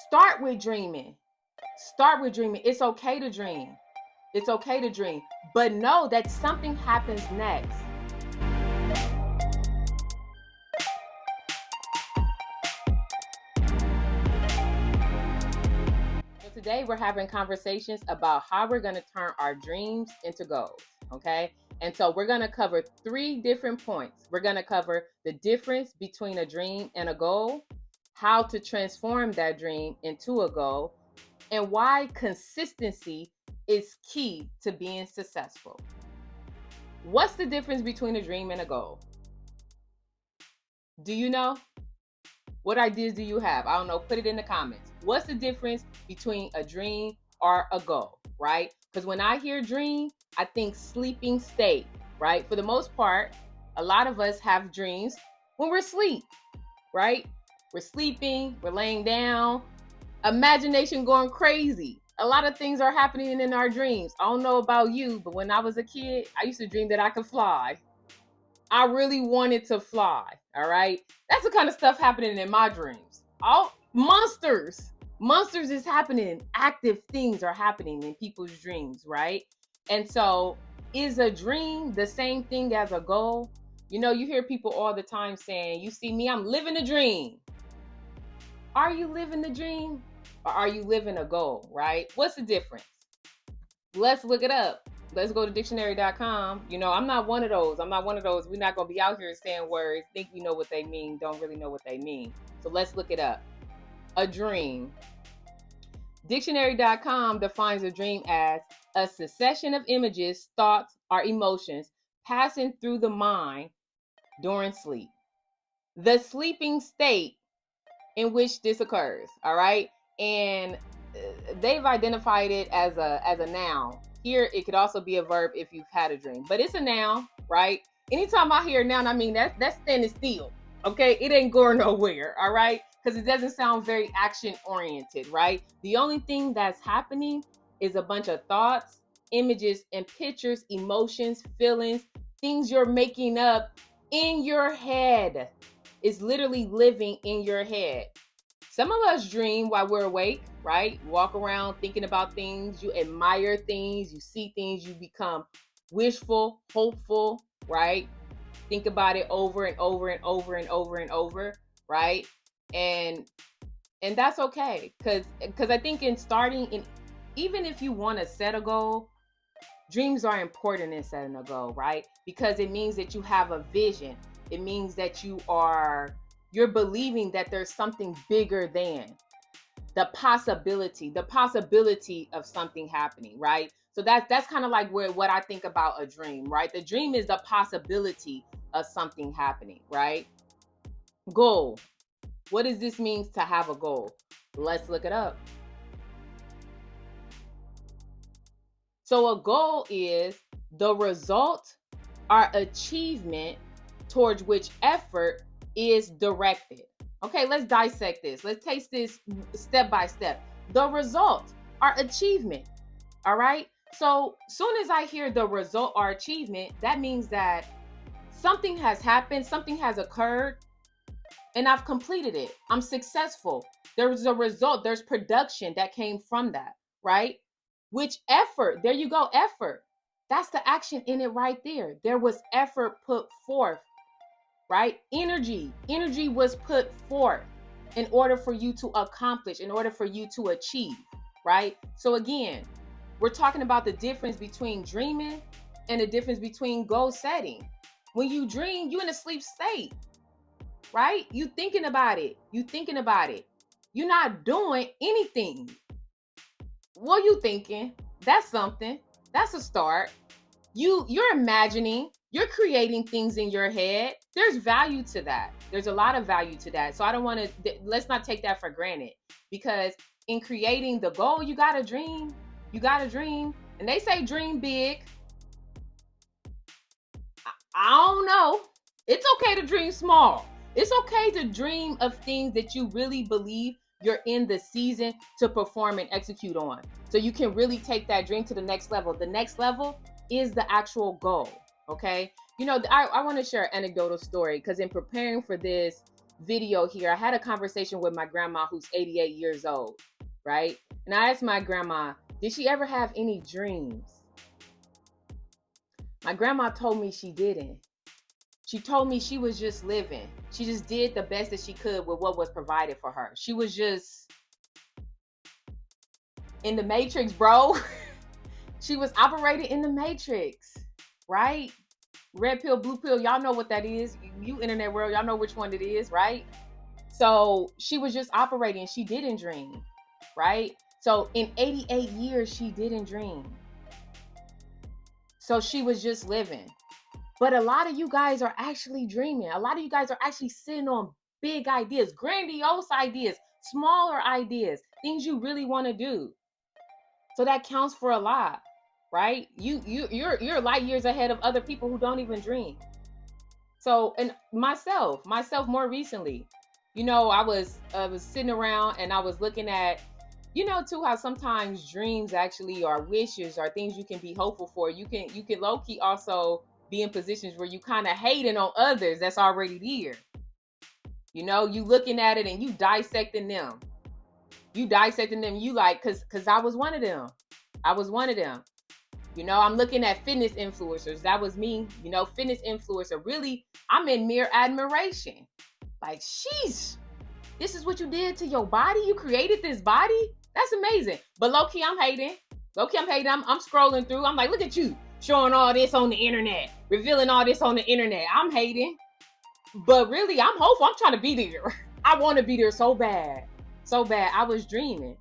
Start with dreaming. Start with dreaming. It's okay to dream. It's okay to dream. But know that something happens next. So today we're having conversations about how we're going to turn our dreams into goals. Okay. And so we're going to cover 3 different points. We're going to cover the difference between a dream and a goal, how to transform that dream into a goal, and why consistency is key to being successful. What's the difference between a dream and a goal? Do you know? What ideas do you have? I don't know. Put it in the comments. What's the difference between a dream or a goal, right? Because when I hear dream, I think sleeping state, right? For the most part, a lot of us have dreams when we're asleep, right? We're sleeping, we're laying down, imagination going crazy. A lot of things are happening in our dreams. I don't know about you, but when I was a kid, I used to dream that I could fly. I really wanted to fly. All right. That's the kind of stuff happening in my dreams. All monsters. Monsters is happening. Active things are happening in people's dreams, right? And so, is a dream the same thing as a goal? You know, you hear people all the time saying, "You see me, I'm living a dream." Are you living the dream or are you living a goal, right? What's the difference? Let's look it up. Let's go to dictionary.com. You know, I'm not one of those. We're not going to be out here saying words, think we know what they mean, don't really know what they mean. So let's look it up. A dream. Dictionary.com defines a dream as a succession of images, thoughts, or emotions passing through the mind during sleep. The sleeping state in which this occurs, all right? And they've identified it as a noun. Here, it could also be a verb if you've had a dream, but it's a noun, right? Anytime I hear a noun, I mean that's standing still, okay? It ain't going nowhere, all right? Because it doesn't sound very action oriented, right? The only thing that's happening is a bunch of thoughts, images, and pictures, emotions, feelings, things you're making up in your head. It's literally living in your head. Some of us dream while we're awake, right? You walk around thinking about things, you admire things, you see things, you become wishful, hopeful, right? Think about it over and over and over and over and over, right? And that's okay, because I think in starting, in even if you want to set a goal, dreams are important in setting a goal, right? Because it means that you have a vision. It means that you're believing that there's something bigger than the possibility of something happening, right? So that's kind of like what I think about a dream, right? The dream is the possibility of something happening, right? Goal. What does this mean to have a goal? Let's look it up. So a goal is the result or achievement towards which effort is directed. Okay, let's dissect this. Let's taste this step by step. The result or achievement. All right. So soon as I hear the result or achievement, that means that something has happened, something has occurred, and I've completed it. I'm successful. There's a result, there's production that came from that, right? Which effort, there you go, effort. That's the action in it right there. There was effort put forth, right? Energy was put forth in order for you to accomplish, in order for you to achieve, right? So again, we're talking about the difference between dreaming and the difference between goal setting. When you dream, you in a sleep state, right? You thinking about it. You're not doing anything. What you thinking? That's something. That's a start. You're imagining, you're creating things in your head. There's value to that. There's a lot of value to that. So I don't want to, let's not take that for granted, because in creating the goal, you got to dream. And they say dream big. I don't know. It's okay to dream small. It's okay to dream of things that you really believe you're in the season to perform and execute on. So you can really take that dream to the next level. The next level is the actual goal. Okay. You know, I want to share an anecdotal story, because in preparing for this, video here, I had a conversation with my grandma who's 88 years old, right? And I asked my grandma, did she ever have any dreams? My grandma told me she didn't. She told me she was just living. She just did the best that she could with what was provided for her. She was just in the matrix, bro. She was operating in the matrix, right? Red pill, blue pill, y'all know what that is. You internet world, y'all know which one it is, right? So she was just operating. She didn't dream, right? So in 88 years, she didn't dream. So she was just living. But a lot of you guys are actually dreaming. A lot of you guys are actually sitting on big ideas, grandiose ideas, smaller ideas, things you really want to do. So that counts for a lot, right? You're light years ahead of other people who don't even dream. So, and myself more recently, I was sitting around and I was looking at, too, how sometimes dreams actually are wishes or things you can be hopeful for. You can low key also be in positions where you kind of hating on others that's already there. You looking at it and you dissecting them. You like, cause I was one of them. I'm looking at fitness influencers. That was me, fitness influencer. Really, I'm in mere admiration. Like, sheesh, this is what you did to your body? You created this body? That's amazing. But low-key, I'm hating. I'm scrolling through. I'm like, look at you showing all this on the internet, revealing all this on the internet. I'm hating. But really, I'm hopeful. I'm trying to be there. I want to be there so bad. So bad. I was dreaming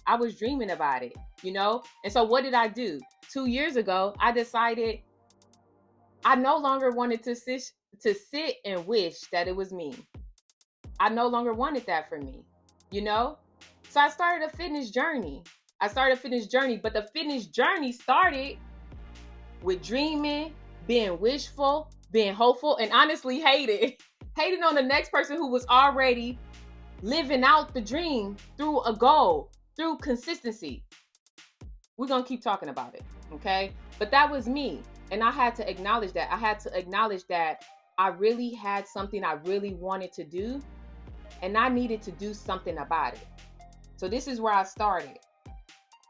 about it, And so what did I do? 2 years ago, I decided I no longer wanted to sit and wish that it was me. I no longer wanted that for me, So I started a fitness journey. But the fitness journey started with dreaming, being wishful, being hopeful, and honestly hating on the next person who was already living out the dream through a goal, through consistency. We're going to keep talking about it, okay? But that was me, and I had to acknowledge that. I really had something I really wanted to do, and I needed to do something about it. So this is where I started,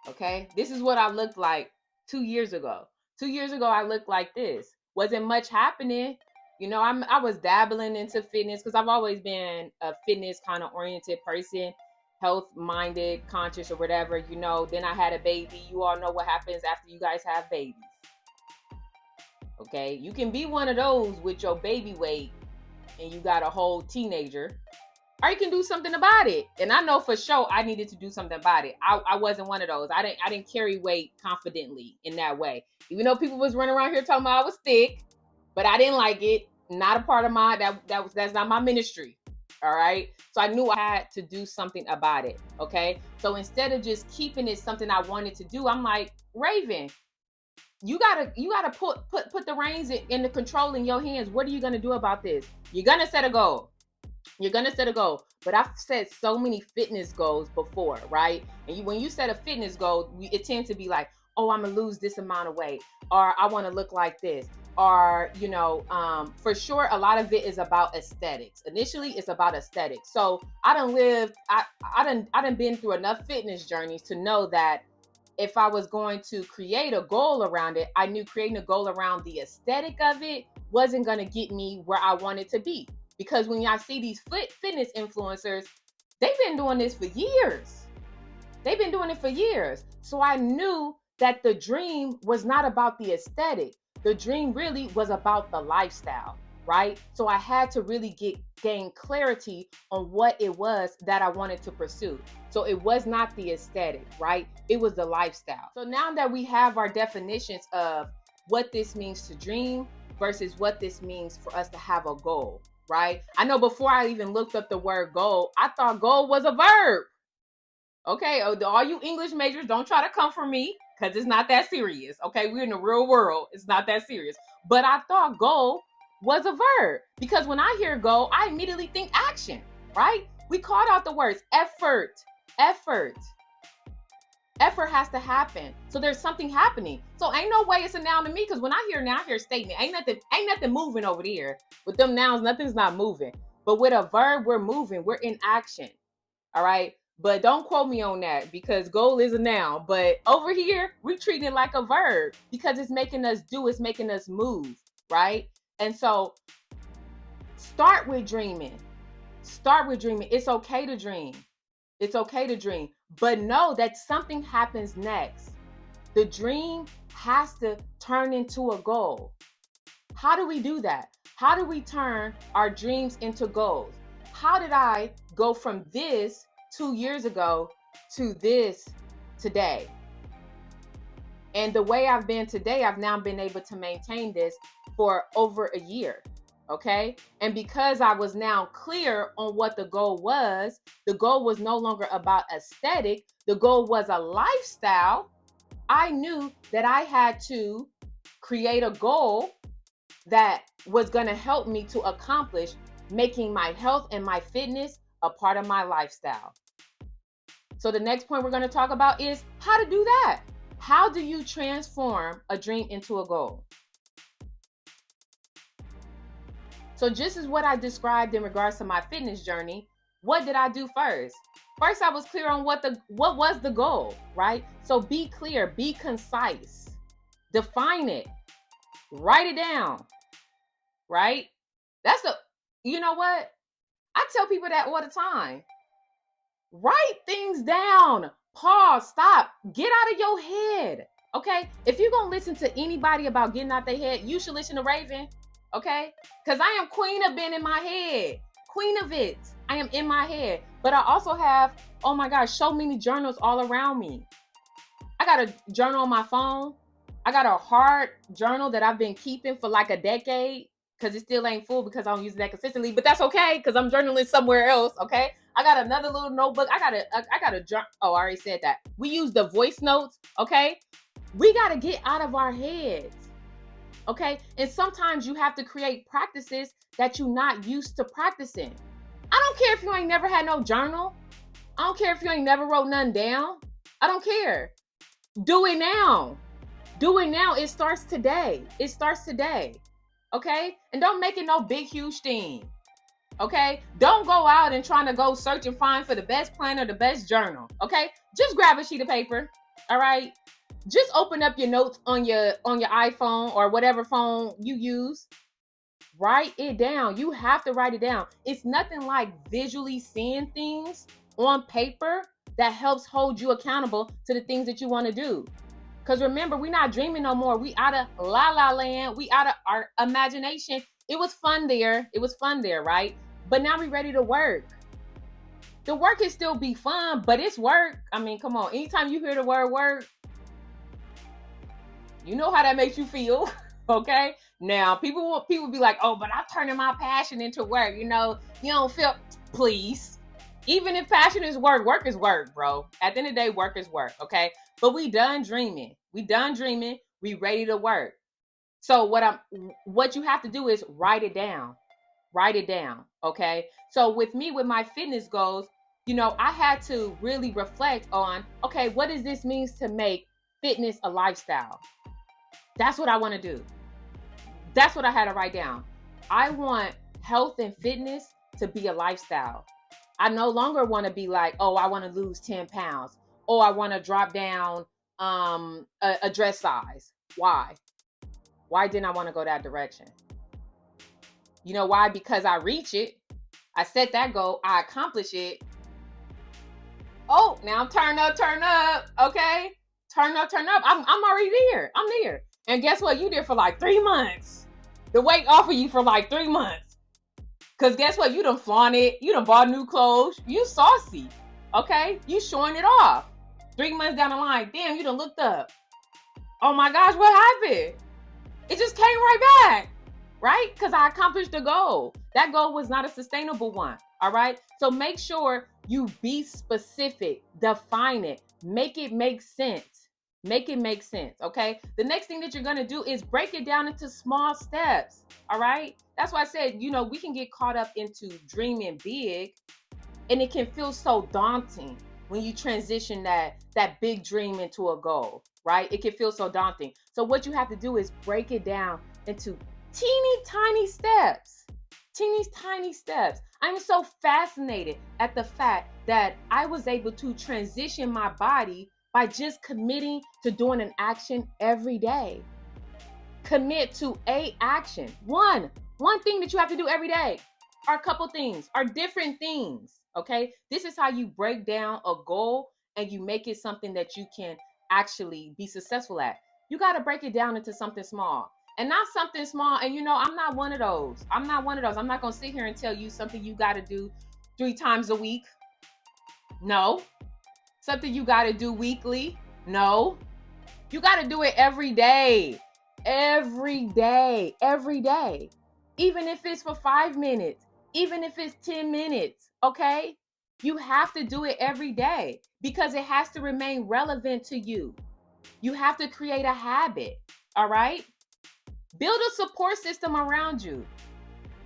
okay? This is what I looked like 2 years ago. 2 years ago, I looked like this. Wasn't much happening. I was dabbling into fitness because I've always been a fitness kind of oriented person, health-minded, conscious or whatever, Then I had a baby. You all know what happens after you guys have babies. Okay? You can be one of those with your baby weight and you got a whole teenager, or you can do something about it. And I know for sure I needed to do something about it. I wasn't one of those. I didn't carry weight confidently in that way. Even though people was running around here talking about I was thick, but I didn't like it. Not a part of that's not my ministry. All right. So I knew I had to do something about it. Okay. So instead of just keeping it something I wanted to do, I'm like, Raven, you gotta put the reins in the control in your hands. What are you gonna do about this? You're gonna set a goal. But I've set so many fitness goals before, right? And when you set a fitness goal, it tends to be like, oh, I'm gonna lose this amount of weight, or I want to look like this, or for sure, a lot of it is about aesthetics. Initially, it's about aesthetics. So I done been through enough fitness journeys to know that if I was going to create a goal around it, I knew creating a goal around the aesthetic of it wasn't gonna get me where I wanted to be. Because when y'all see these fitness influencers, they've been doing this for years. So I knew that the dream was not about the aesthetic. The dream really was about the lifestyle, right? So I had to really gain clarity on what it was that I wanted to pursue. So it was not the aesthetic, right? It was the lifestyle. So now that we have our definitions of what this means to dream versus what this means for us to have a goal, right? I know before I even looked up the word goal, I thought goal was a verb. Okay, all you English majors, don't try to come for me because it's not that serious. Okay, we're in the real world. It's not that serious. But I thought goal was a verb because when I hear goal, I immediately think action, right? We called out the words effort. Effort has to happen. So there's something happening. So ain't no way it's a noun to me, because when I hear noun, I hear statement. Ain't nothing moving over there. With them nouns, nothing's not moving. But with a verb, we're moving, we're in action. All right. But don't quote me on that because goal is a noun. But over here, we're treating it like a verb because it's making us do, it's making us move. Right. And so start with dreaming. Start with dreaming. It's okay to dream. It's okay to dream. But know that something happens next. The dream has to turn into a goal. How do we do that? How do we turn our dreams into goals? How did I go from this 2 years ago to this today? And the way I've been today, I've now been able to maintain this for over a year. Okay. And because I was now clear on what the goal was no longer about aesthetic. The goal was a lifestyle. I knew that I had to create a goal that was going to help me to accomplish making my health and my fitness a part of my lifestyle. So the next point we're going to talk about is how to do that. How do you transform a dream into a goal? So just as what I described in regards to my fitness journey, what did I do first? First, I was clear on what was the goal, right? So be clear, be concise, define it, write it down, right? You know what? I tell people that all the time. Write things down, pause, stop, get out of your head, okay? If you're gonna listen to anybody about getting out their head, you should listen to Raven, okay? Because I am queen of being in my head, queen of it. I am in my head, but I also have, oh my gosh, so many journals all around me. I got a journal on my phone. I got a hard journal that I've been keeping for like a decade because it still ain't full because I don't use that consistently, but that's okay because I'm journaling somewhere else, okay? I got another little notebook. I got a journal. Oh, I already said that. We use the voice notes, okay? We got to get out of our heads, okay? And sometimes you have to create practices that you're not used to practicing. I don't care if you ain't never had no journal. I don't care if you ain't never wrote nothing down. I don't care. Do it now. Do it now. It starts today. It starts today. Okay? And don't make it no big, huge thing. Okay? Don't go out and trying to go search and find for the best planner, the best journal. Okay? Just grab a sheet of paper. All right? Just open up your notes on your iPhone or whatever phone you use. Write it down. You have to write it down. It's nothing like visually seeing things on paper that helps hold you accountable to the things that you want to do. Because remember, we're not dreaming no more. We out of la la land. We out of our imagination. It was fun there. It was fun there, right? But now we're ready to work. The work can still be fun, but it's work. I mean, come on. Anytime you hear the word work, you know how that makes you feel. Okay? Now, people be like, oh, but I'm turning my passion into work. You know, you don't feel, please. Even if passion is work is work, bro. At the end of the day, work is work, okay? But we done dreaming. We ready to work. So what you have to do is write it down. Write it down, okay? So with me, with my fitness goals, you know, I had to really reflect on, okay, what does this mean to make fitness a lifestyle? That's what I want to do. That's what I had to write down. I want health and fitness to be a lifestyle. I no longer want to be like, oh, I want to lose 10 pounds. Oh, I want to drop down a dress size. Why? Why didn't I want to go that direction? You know why? Because I reach it. I set that goal. I accomplish it. Oh, now turn up. Okay? Turn up. I'm already there. I'm there. And guess what? You there for like 3 months. The weight off of you for like 3 months. Because guess what? You done flaunted. You done bought new clothes. You saucy. Okay? You showing it off. 3 months down the line, damn, you done looked up. Oh my gosh, what happened? It just came right back. Right? Because I accomplished the goal. That goal was not a sustainable one. All right? So make sure you be specific. Define it. Make it make sense. Make it make sense, okay? The next thing that you're going to do is break it down into small steps, all right? That's why I said, you know, we can get caught up into dreaming big, and it can feel so daunting when you transition that big dream into a goal, right? It can feel so daunting. So what you have to do is break it down into teeny tiny steps. Teeny tiny steps. I'm so fascinated at the fact that I was able to transition my body by just committing to doing an action every day. Commit to a action. One thing that you have to do every day, or a couple things, or different things. Okay? This is how you break down a goal and you make it something that you can actually be successful at. You got to break it down into something small. And not something small. And I'm not one of those. I'm not one of those. I'm not going to sit here and tell you something you got to do 3 times a week. No. Something you got to do weekly. No. You got to do it every day. Every day. Every day. Even if it's for 5 minutes. Even if it's 10 minutes. Okay? You have to do it every day because it has to remain relevant to you. You have to create a habit. All right? Build a support system around you.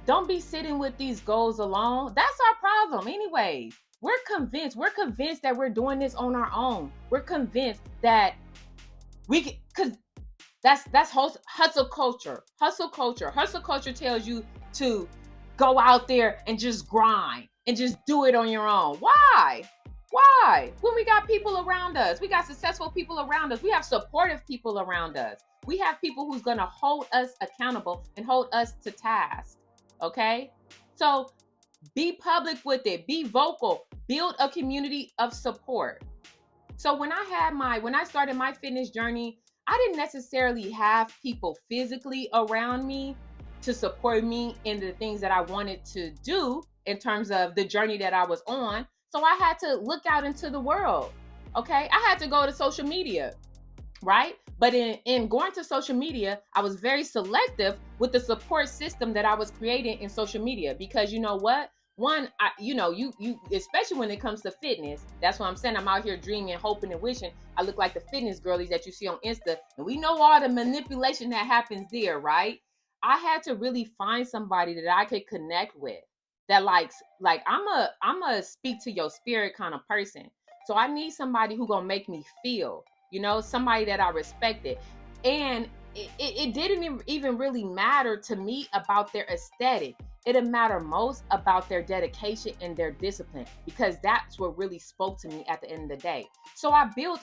Don't be sitting with these goals alone. That's our problem anyways. We're convinced that we're doing this on our own. We're convinced that we can, because that's hustle culture. Hustle culture tells you to go out there and just grind and just do it on your own. Why? When we got people around us, we got successful people around us, we have supportive people around us, we have people who's going to hold us accountable and hold us to task. Okay? So be public with it, be vocal, build a community of support. So when I started my fitness journey, I didn't necessarily have people physically around me to support me in the things that I wanted to do in terms of the journey that I was on. So I had to look out into the world. Okay? I had to go to social media, right? But in going to social media, I was very selective with the support system that I was creating in social media, because you know what? One, you especially when it comes to fitness, that's what I'm saying. I'm out here dreaming, hoping, and wishing I look like the fitness girlies that you see on Insta, and we know all the manipulation that happens there, right? I had to really find somebody that I could connect with, that like I'm a speak to your spirit kind of person. So I need somebody who gonna make me feel, somebody that I respected. And it didn't even really matter to me about their aesthetic. It'd matter most about their dedication and their discipline, because that's what really spoke to me at the end of the day. So I built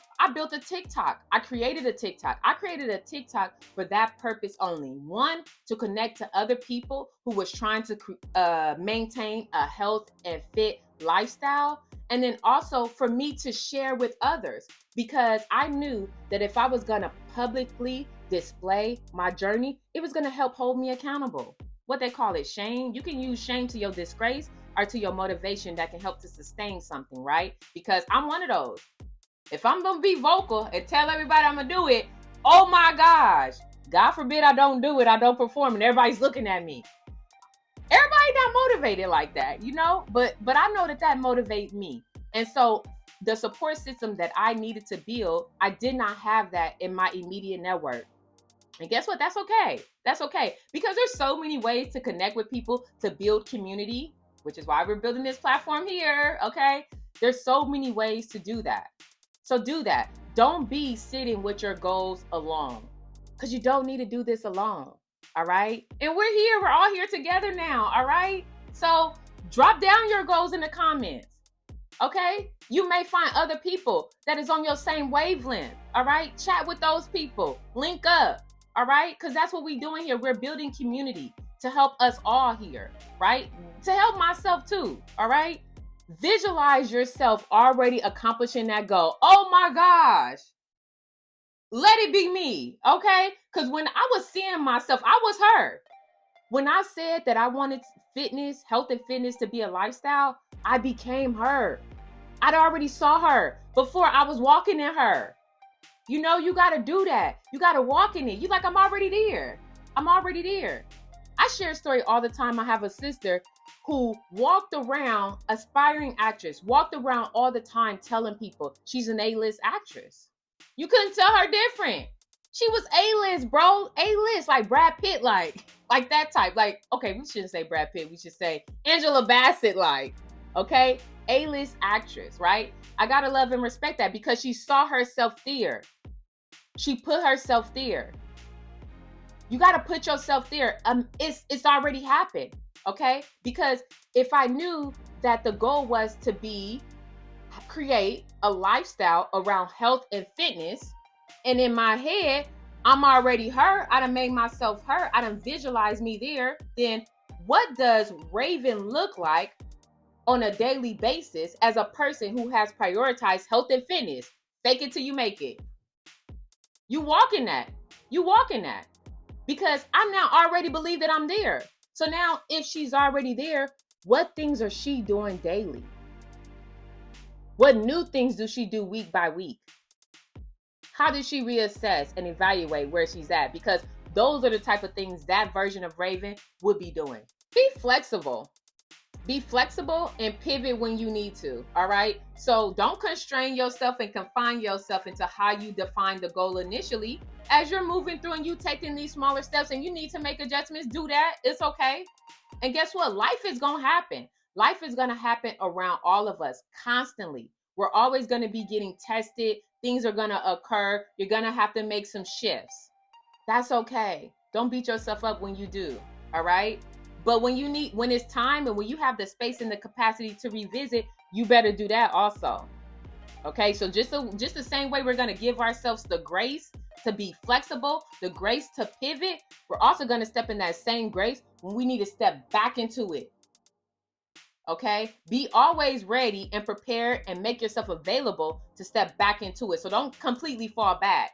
a TikTok. I created a TikTok for that purpose only. One, to connect to other people who was trying to maintain a health and fit lifestyle. And then also for me to share with others, because I knew that if I was going to publicly display my journey, it was going to help hold me accountable. What they call it, shame. You can use shame to your disgrace or to your motivation that can help to sustain something, right? Because I'm one of those. If I'm going to be vocal and tell everybody I'm going to do it, oh my gosh, God forbid I don't do it, I don't perform, and everybody's looking at me. Everybody not motivated like that, but I know that motivates me. And so the support system that I needed to build, I did not have that in my immediate network. And guess what? That's okay. That's okay. Because there's so many ways to connect with people, to build community, which is why we're building this platform here. Okay. There's so many ways to do that. So do that. Don't be sitting with your goals alone, because you don't need to do this alone. All right. And we're here. We're all here together now. All right. So drop down your goals in the comments. Okay. You may find other people that is on your same wavelength. All right. Chat with those people. Link up. All right. Because that's what we're doing here. We're building community to help us all here. Right. To help myself too. All right. Visualize yourself already accomplishing that goal. Oh my gosh. Let it be me. Okay. Because when I was seeing myself, I was her. When I said that I wanted fitness, health and fitness to be a lifestyle, I became her. I'd already saw her before I was walking in her. You got to do that. You got to walk in it. You like, I'm already there. I'm already there. I share a story all the time. I have a sister who walked around, aspiring actress, walked around all the time telling people she's an A-list actress. You couldn't tell her different. She was A-list, bro. A-list, like Brad Pitt, like that type. Like, okay, we shouldn't say Brad Pitt. We should say Angela Bassett, like, okay? A-list actress, right? I gotta love and respect that, because she saw herself there. She put herself there. You gotta put yourself there. It's already happened. Okay? Because if I knew that the goal was to create a lifestyle around health and fitness, and in my head, I'm already her, I done made myself her, I done visualized me there, then what does Raven look like on a daily basis as a person who has prioritized health and fitness? Fake it till you make it. You walk in that. You walk in that. Because I now already believe that I'm there. So now, if she's already there, what things are she doing daily? What new things do she do week by week? How does she reassess and evaluate where she's at? Because those are the type of things that version of Raven would be doing. Be flexible. Be flexible and pivot when you need to. All right. So don't constrain yourself and confine yourself into how you define the goal initially. As you're moving through and you taking these smaller steps and you need to make adjustments, do that. It's okay. And guess what? Life is going to happen. Life is going to happen around all of us constantly. We're always going to be getting tested. Things are going to occur. You're going to have to make some shifts. That's okay. Don't beat yourself up when you do. All right. But when it's time and when you have the space and the capacity to revisit, you better do that also. Okay. So just the same way we're going to give ourselves the grace to be flexible, the grace to pivot, we're also going to step in that same grace when we need to step back into it. Okay. Be always ready and prepared and make yourself available to step back into it. So don't completely fall back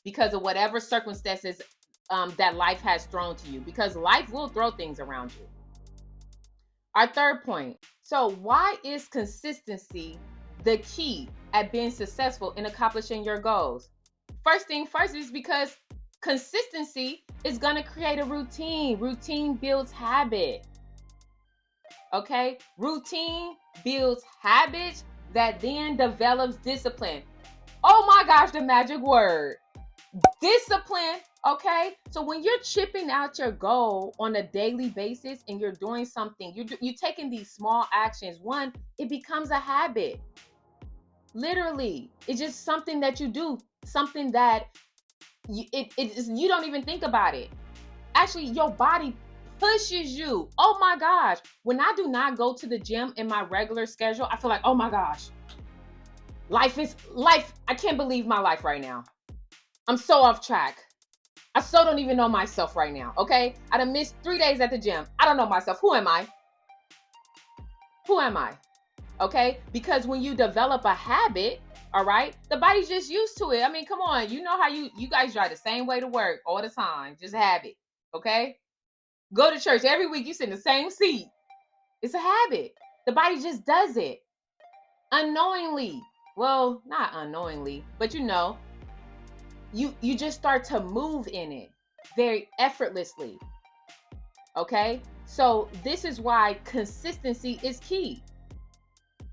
because of whatever circumstances that life has thrown to you, because life will throw things around you. Our third point. So why is consistency the key at being successful in accomplishing your goals? First thing first is because consistency is going to create a routine. Routine builds habit. Okay? Routine builds habits that then develops discipline. Oh my gosh, the magic word. Discipline. Okay, so when you're chipping out your goal on a daily basis and you're doing something, you're taking these small actions. One, it becomes a habit. Literally, it's just something that you do, something that you don't even think about it. Actually, your body pushes you. Oh my gosh, when I do not go to the gym in my regular schedule, I feel like, oh my gosh, life. I can't believe my life right now. I'm so off track. I so don't even know myself right now, okay? I done missed 3 days at the gym. I don't know myself. Who am I? Who am I? Okay? Because when you develop a habit, all right, the body's just used to it. I mean, come on. You know how you guys drive the same way to work all the time. Just habit, okay? Go to church every week. You sit in the same seat. It's a habit. The body just does it unknowingly. Well, not unknowingly, but you just start to move in it very effortlessly. Okay, so this is why consistency is key.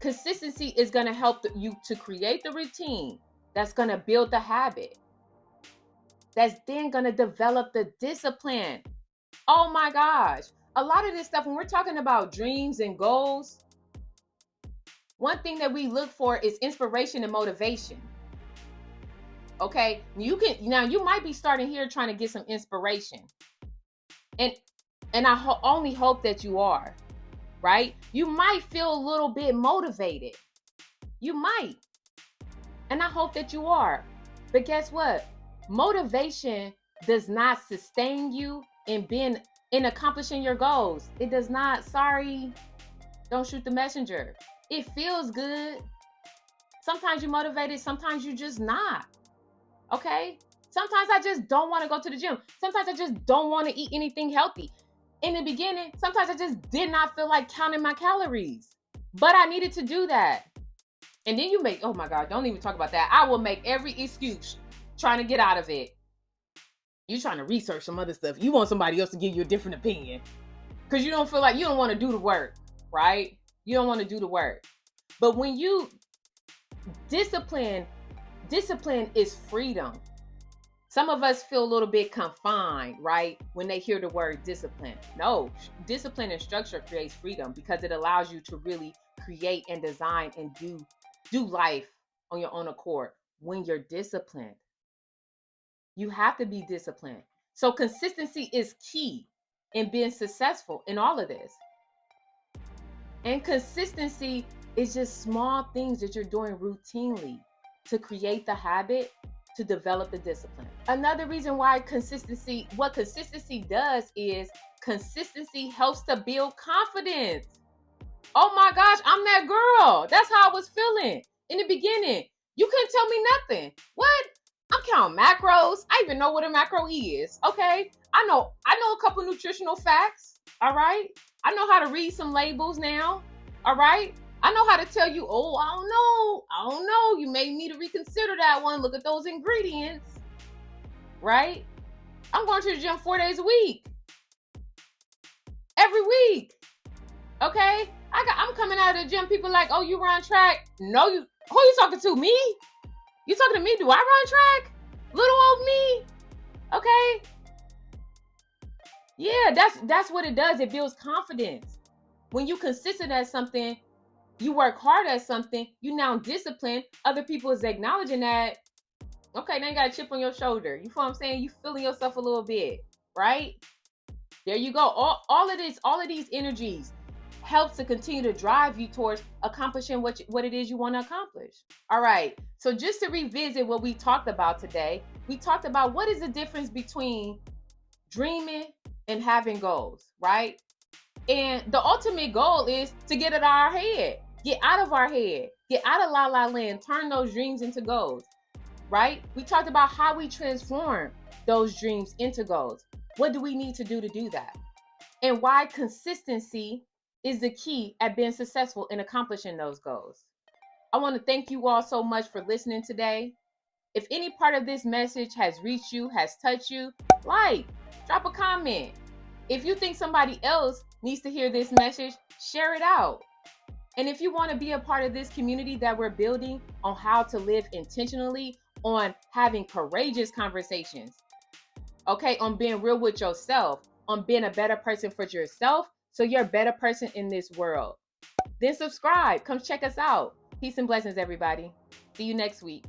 Consistency is going to help you to create the routine that's going to build the habit, that's then going to develop the discipline. Oh my gosh, a lot of this stuff, when we're talking about dreams and goals, one thing that we look for is inspiration and motivation. Okay, you might be starting here trying to get some inspiration, and I only hope that you are, right? You might feel a little bit motivated. You might, and I hope that you are. But guess what? Motivation does not sustain you in accomplishing your goals. It does not. Sorry, don't shoot the messenger. It feels good. Sometimes you're motivated, sometimes you're just not. Okay? Sometimes I just don't want to go to the gym. Sometimes I just don't want to eat anything healthy. In the beginning, sometimes I just did not feel like counting my calories, but I needed to do that. And then oh my God, don't even talk about that. I will make every excuse trying to get out of it. You're trying to research some other stuff. You want somebody else to give you a different opinion because you don't feel like you don't want to do the work, right? You don't want to do the work. But when you discipline is freedom. Some of us feel a little bit confined, right? When they hear the word discipline. No, discipline and structure creates freedom because it allows you to really create and design and do life on your own accord when you're disciplined. You have to be disciplined. So consistency is key. in being successful in all of this. And consistency is just small things that you're doing routinely to create the habit, to develop the discipline. Another reason why what consistency does is consistency helps to build confidence. Oh my gosh, I'm that girl. That's how I was feeling in the beginning. You couldn't tell me nothing. What? I'm counting macros. I even know what a macro is. Okay. I know a couple nutritional facts. All right. I know how to read some labels now. All right. I know how to tell you, oh, I don't know. You may need to reconsider that one. Look at those ingredients. Right? I'm going to the gym 4 days a week. Every week. Okay? I'm coming out of the gym. People like, oh, you run track? No, who you talking to? Me? You talking to me? Do I run track? Little old me? Okay? Yeah, that's what it does. It builds confidence. When you consistent at something, you work hard at something, you now discipline, other people is acknowledging that, okay, now you got a chip on your shoulder. You feel what I'm saying? You feeling yourself a little bit, right? There you go. All of these energies helps to continue to drive you towards accomplishing what it is you want to accomplish. All right. So just to revisit what we talked about today, we talked about what is the difference between dreaming and having goals, right? And the ultimate goal is to get out of our head, get out of our head, get out of la la land, turn those dreams into goals, right? We talked about how we transform those dreams into goals. What do we need to do that? And why consistency is the key at being successful in accomplishing those goals. I want to thank you all so much for listening today. If any part of this message has reached you, has touched you, drop a comment. If you think somebody else needs to hear this message, share it out. And if you want to be a part of this community that we're building on how to live intentionally, on having courageous conversations, okay, on being real with yourself, on being a better person for yourself, so you're a better person in this world, then subscribe. Come check us out. Peace and blessings, everybody. See you next week.